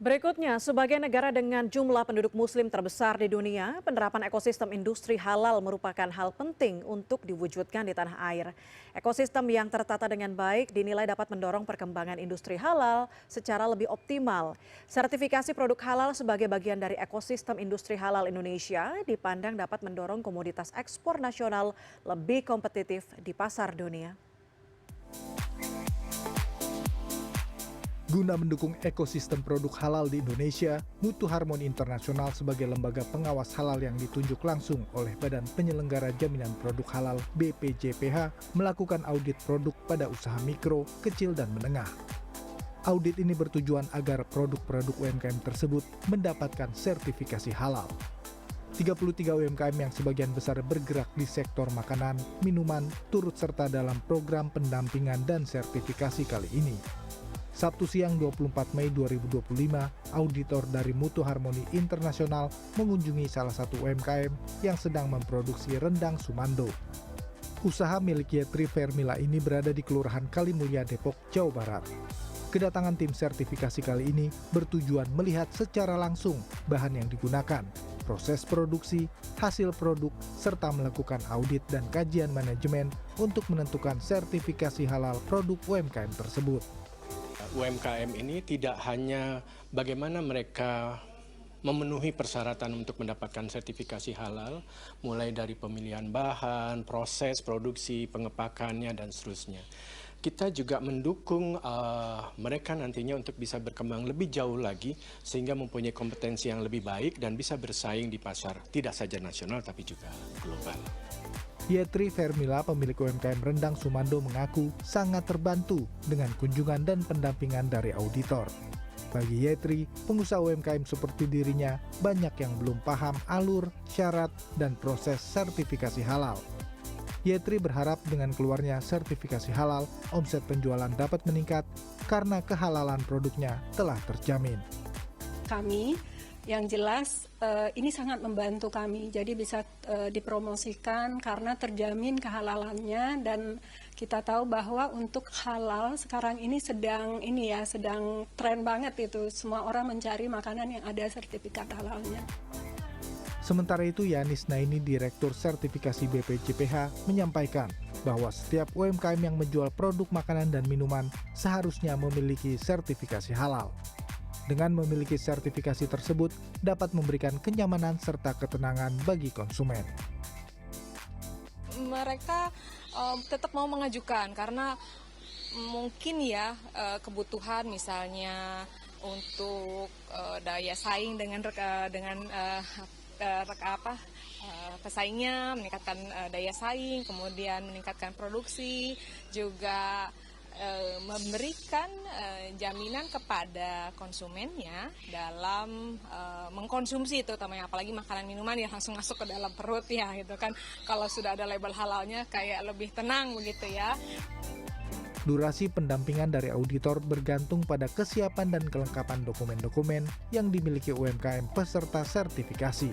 Berikutnya, sebagai negara dengan jumlah penduduk muslim terbesar di dunia, penerapan ekosistem industri halal merupakan hal penting untuk diwujudkan di tanah air. Ekosistem yang tertata dengan baik dinilai dapat mendorong perkembangan industri halal secara lebih optimal. Sertifikasi produk halal sebagai bagian dari ekosistem industri halal Indonesia dipandang dapat mendorong komoditas ekspor nasional lebih kompetitif di pasar dunia. Guna mendukung ekosistem produk halal di Indonesia, Mutu Harmoni Internasional sebagai lembaga pengawas halal yang ditunjuk langsung oleh Badan Penyelenggara Jaminan Produk Halal (BPJPH) melakukan audit produk pada usaha mikro, kecil, dan menengah. Audit ini bertujuan agar produk-produk UMKM tersebut mendapatkan sertifikasi halal. 33 UMKM yang sebagian besar bergerak di sektor makanan, minuman, turut serta dalam program pendampingan dan sertifikasi kali ini. Sabtu siang 24 Mei 2025, auditor dari Mutu Harmoni Internasional mengunjungi salah satu UMKM yang sedang memproduksi rendang Sumando. Usaha milik Yetri Vermila ini berada di Kelurahan Kalimulya, Depok, Jawa Barat. Kedatangan tim sertifikasi kali ini bertujuan melihat secara langsung bahan yang digunakan, proses produksi, hasil produk, serta melakukan audit dan kajian manajemen untuk menentukan sertifikasi halal produk UMKM tersebut. UMKM ini tidak hanya bagaimana mereka memenuhi persyaratan untuk mendapatkan sertifikasi halal, mulai dari pemilihan bahan, proses produksi, pengepakannya, dan seterusnya. Kita juga mendukung mereka nantinya untuk bisa berkembang lebih jauh lagi, sehingga mempunyai kompetensi yang lebih baik dan bisa bersaing di pasar, tidak saja nasional tapi juga global. Yetri Vermila, pemilik UMKM rendang Sumando, mengaku sangat terbantu dengan kunjungan dan pendampingan dari auditor. Bagi Yetri, pengusaha UMKM seperti dirinya banyak yang belum paham alur, syarat, dan proses sertifikasi halal. Yetri berharap dengan keluarnya sertifikasi halal, omset penjualan dapat meningkat karena kehalalan produknya telah terjamin. Kami yang jelas ini sangat membantu kami, jadi bisa dipromosikan karena terjamin kehalalannya, dan kita tahu bahwa untuk halal sekarang ini sedang tren banget itu, semua orang mencari makanan yang ada sertifikat halalnya. Sementara itu, Yanis Naini, Direktur Sertifikasi BPJPH, menyampaikan bahwa setiap UMKM yang menjual produk makanan dan minuman seharusnya memiliki sertifikasi halal. Dengan memiliki sertifikasi tersebut, dapat memberikan kenyamanan serta ketenangan bagi konsumen. Mereka tetap mau mengajukan karena mungkin kebutuhan misalnya untuk daya saing dengan pesaingnya, meningkatkan daya saing, kemudian meningkatkan produksi, juga memberikan jaminan kepada konsumennya dalam mengkonsumsi, terutama apalagi makanan minuman yang langsung masuk ke dalam perut ya gitu kan. Kalau sudah ada label halalnya kayak lebih tenang begitu ya. Durasi pendampingan dari auditor bergantung pada kesiapan dan kelengkapan dokumen-dokumen yang dimiliki UMKM peserta sertifikasi.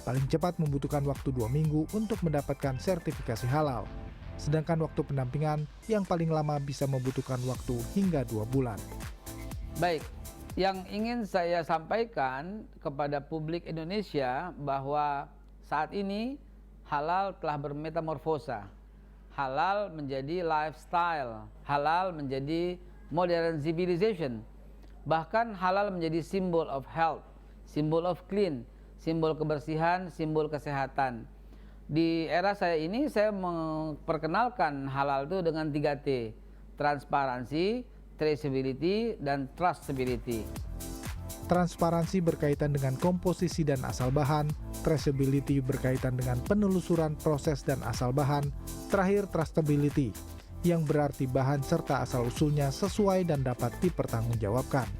Paling cepat membutuhkan waktu 2 minggu untuk mendapatkan sertifikasi halal. Sedangkan waktu pendampingan yang paling lama bisa membutuhkan waktu hingga 2 bulan. Baik, yang ingin saya sampaikan kepada publik Indonesia bahwa saat ini halal telah bermetamorfosa. Halal menjadi lifestyle, halal menjadi modern civilization. Bahkan halal menjadi symbol of health, symbol of clean, simbol kebersihan, simbol kesehatan. Di era saya ini, saya memperkenalkan halal itu dengan 3T, transparansi, traceability, dan trustability. Transparansi berkaitan dengan komposisi dan asal bahan, traceability berkaitan dengan penelusuran proses dan asal bahan, terakhir trustability, yang berarti bahan serta asal-usulnya sesuai dan dapat dipertanggungjawabkan.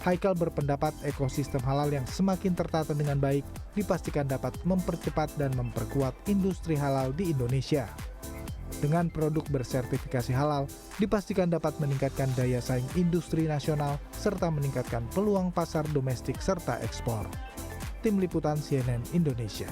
Haikal berpendapat ekosistem halal yang semakin tertata dengan baik dipastikan dapat mempercepat dan memperkuat industri halal di Indonesia. Dengan produk bersertifikasi halal, dipastikan dapat meningkatkan daya saing industri nasional serta meningkatkan peluang pasar domestik serta ekspor. Tim Liputan CNN Indonesia.